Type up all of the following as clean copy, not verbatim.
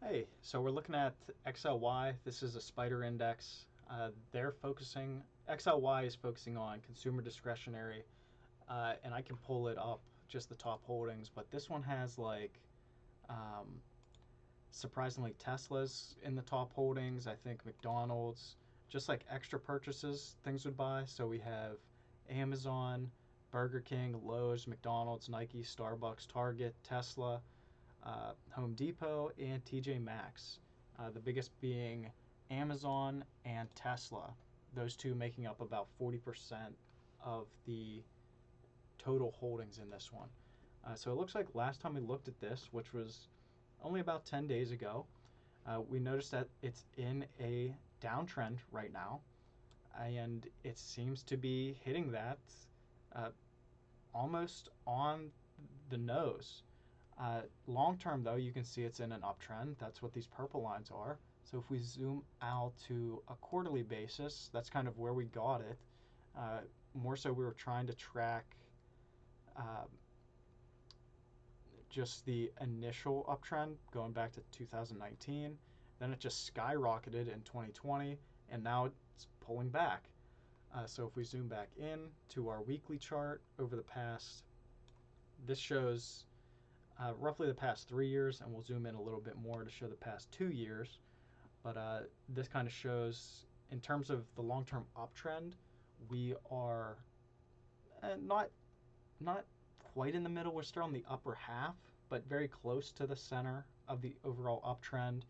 Hey, so we're looking at XLY. This is a spider index. XLY is focusing on consumer discretionary, and I can pull it up, just the top holdings, but this one has um, surprisingly Tesla's in the top holdings. I think McDonald's, just like extra purchases, things would buy. So we have Amazon, Burger King, Lowe's, McDonald's, Nike, Starbucks, Target, Tesla, Home Depot, and TJ Maxx. The biggest being Amazon and Tesla. Those two making up about 40% of the total holdings in this one. So it looks like last time we looked at this, which was only about 10 days ago, we noticed that it's in a downtrend right now, and it seems to be hitting that uh, almost on the nose. Long term, though, you can see it's in an uptrend. That's what these purple lines are. So if we zoom out to a quarterly basis, that's kind of where we got it. More so, we were trying to track uh, just the initial uptrend going back to 2019. Then it just skyrocketed in 2020, and now it's pulling back. So if we zoom back in to our weekly chart over the past, this shows roughly the past 3 years, and we'll zoom in a little bit more to show the past 2 years. But this kind of shows, in terms of the long-term uptrend, we are not quite in the middle. We're still on the upper half, but very close to the center of the overall uptrend.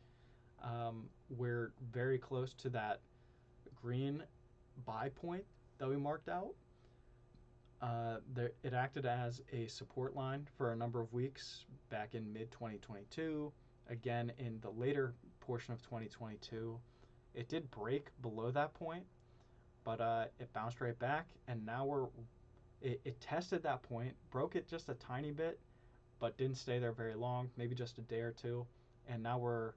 We're very close to that green buy point that we marked out. It acted as a support line for a number of weeks back in mid 2022. Again, in the later portion of 2022, it did break below that point, but it bounced right back, and now it tested that point, broke it just a tiny bit, but didn't stay there very long, maybe just a day or two, and now we're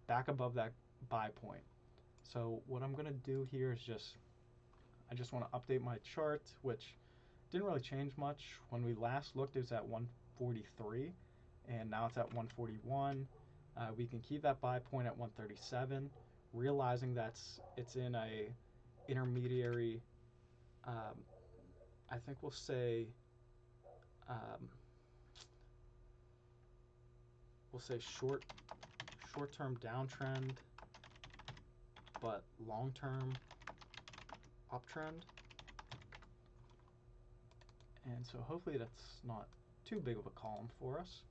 back above that buy point. So what I'm going to do here is I just want to update my chart, which didn't really change much. When we last looked, it was at 143, and now it's at 141. We can keep that buy point at 137, realizing it's in a intermediary. I think we'll say um, short-term downtrend, but long-term uptrend. And so hopefully that's not too big of a column for us.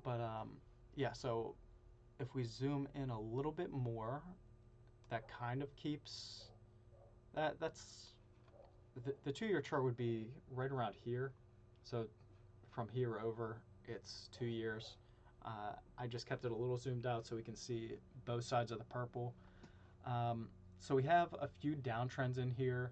But yeah, so if we zoom in a little bit more, that kind of keeps that's the 2 year chart would be right around here. So from here over, it's 2 years. I just kept it a little zoomed out so we can see both sides of the purple. So we have a few downtrends in here.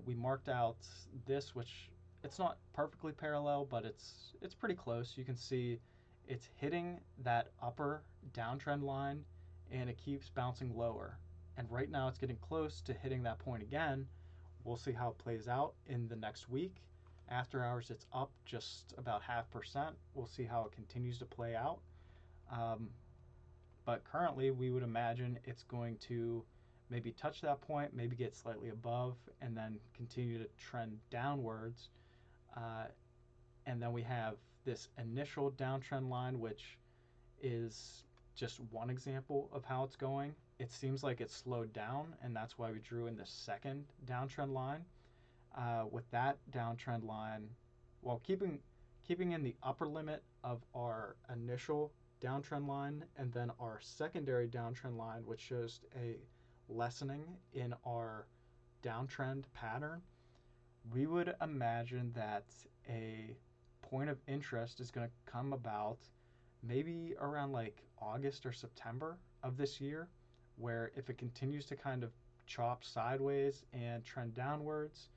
We marked out this, which it's not perfectly parallel, but it's pretty close. You can see it's hitting that upper downtrend line, and it keeps bouncing lower. And right now it's getting close to hitting that point again. We'll see how it plays out in the next week. After hours, it's up just about 0.5%. We'll see how it continues to play out. But currently, we would imagine it's going to maybe touch that point, maybe get slightly above, and then continue to trend downwards. And then we have this initial downtrend line, which is just one example of how it's going. It seems like it's slowed down, and that's why we drew in the second downtrend line. With that downtrend line, while keeping in the upper limit of our initial downtrend line, and then our secondary downtrend line, which shows a lessening in our downtrend pattern, we would imagine that a point of interest is going to come about maybe around like August or September of this year, where if it continues to kind of chop sideways and trend downwards,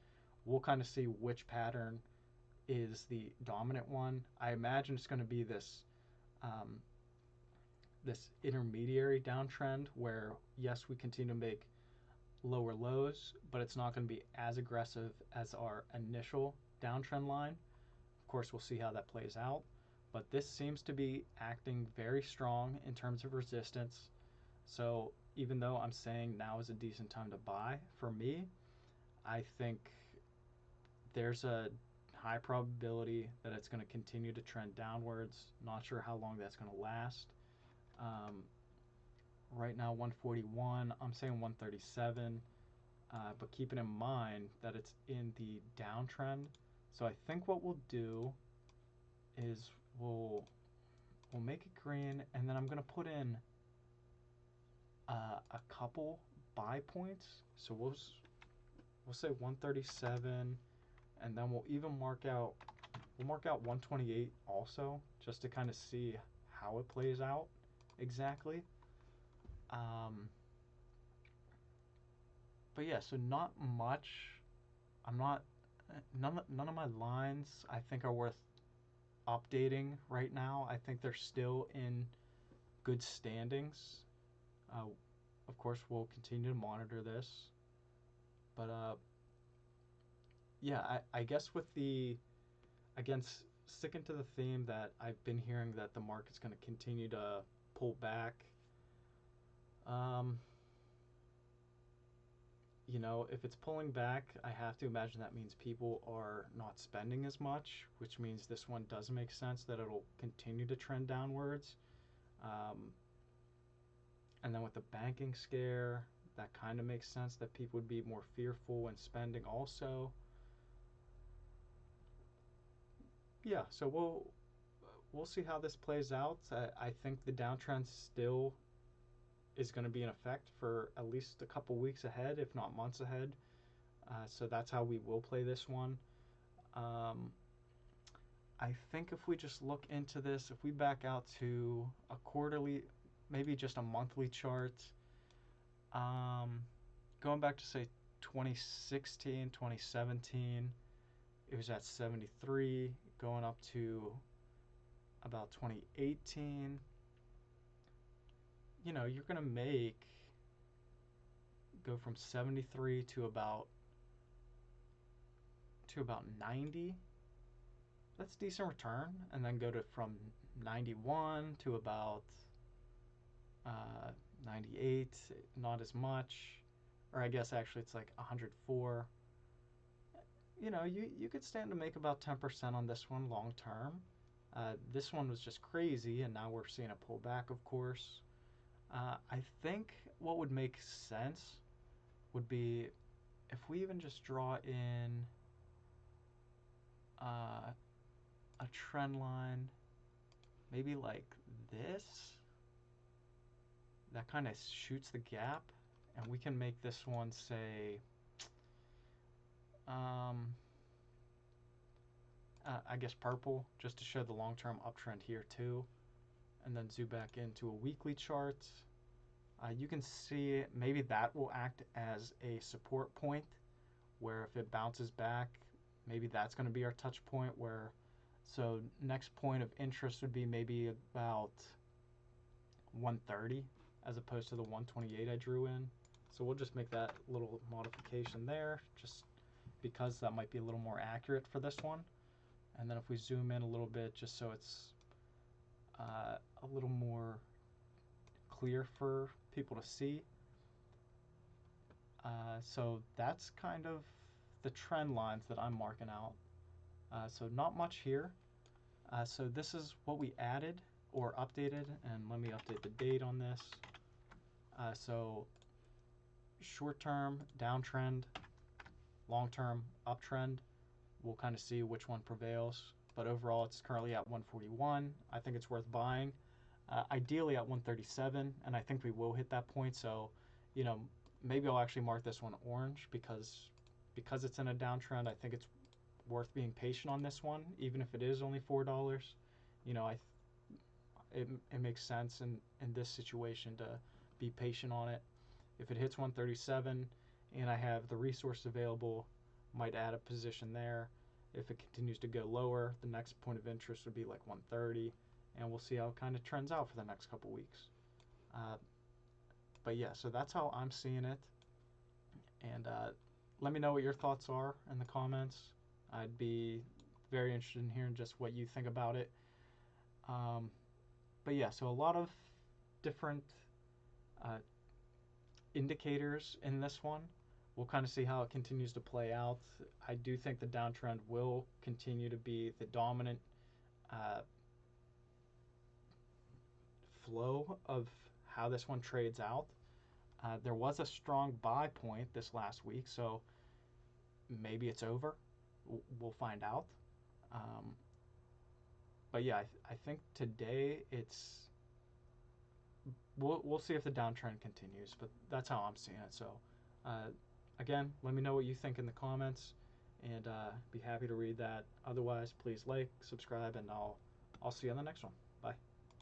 we'll kind of see which pattern is the dominant one. I imagine it's going to be this this intermediary downtrend where, yes, we continue to make lower lows, but it's not going to be as aggressive as our initial downtrend line. Of course, we'll see how that plays out. but this seems to be acting very strong in terms of resistance. So even though I'm saying now is a decent time to buy, for me, I think there's a high probability that it's going to continue to trend downwards. Not sure how long that's going to last. Um, right now, 141. I'm saying 137. But keeping in mind that it's in the downtrend. So I think what we'll do is we'll make it green, and then I'm gonna put in a couple buy points. So we'll say 137, and then we'll mark out 128 also, just to kind of see how it plays out exactly. But yeah, so not much. I'm not none of my lines I think are worth updating right now. I think they're still in good standings. Uh, of course, we'll continue to monitor this, but yeah, I guess with the again sticking to the theme that I've been hearing that the market's going to continue to pull back. Um, if it's pulling back, I have to imagine that means people are not spending as much, which means this one does make sense that it'll continue to trend downwards. Um, and then with the banking scare, that kind of makes sense that people would be more fearful when spending also. Yeah, so we'll see how this plays out. I think the downtrend still is going to be in effect for at least a couple weeks ahead, if not months ahead. So that's how we will play this one. Um, I think if we just look into this, if we back out to a quarterly, maybe just a monthly chart, going back to say 2016, 2017, it was at 73, going up to about 2018. You're going to go from 73 to about 90. That's a decent return. And then go to from 91 to about 98, not as much. Or I guess actually it's like 104. You could stand to make about 10% on this one long term. This one was just crazy, and now we're seeing a pullback, of course. I think what would make sense would be if we even just draw in a trend line, maybe like this, that kind of shoots the gap, and we can make this one say, I guess purple, just to show the long-term uptrend here too, and then zoom back into a weekly chart. You can see maybe that will act as a support point, where if it bounces back, maybe that's going to be our touch point. So next point of interest would be maybe about 130 as opposed to the 128 I drew in. So we'll just make that little modification there, just because that might be a little more accurate for this one. And then if we zoom in a little bit, just so it's a little more clear for people to see. So that's kind of the trend lines that I'm marking out. So not much here. So this is what we added or updated, and let me update the date on this. So short-term downtrend, long-term uptrend. We'll kind of see which one prevails. But overall, it's currently at 141. I think it's worth buying. Ideally at 137, and I think we will hit that point. So, maybe I'll actually mark this one orange because it's in a downtrend. I think it's worth being patient on this one, even if it is only $4. It makes sense in this situation to be patient on it. If it hits 137 and I have the resource available, might add a position there. If it continues to go lower, the next point of interest would be like 130, and we'll see how it kind of trends out for the next couple weeks. But yeah, so that's how I'm seeing it. And let me know what your thoughts are in the comments. I'd be very interested in hearing just what you think about it. But yeah, so a lot of different uh, indicators in this one. We'll kind of see how it continues to play out. I do think the downtrend will continue to be the dominant uh, flow of how this one trades out. There was a strong buy point this last week, so maybe it's over. We'll find out. Um, but yeah, I think today it's we'll see if the downtrend continues, but that's how I'm seeing it. So, uh, again, let me know what you think in the comments, and be happy to read that. Otherwise, please like, subscribe, and I'll see you on the next one.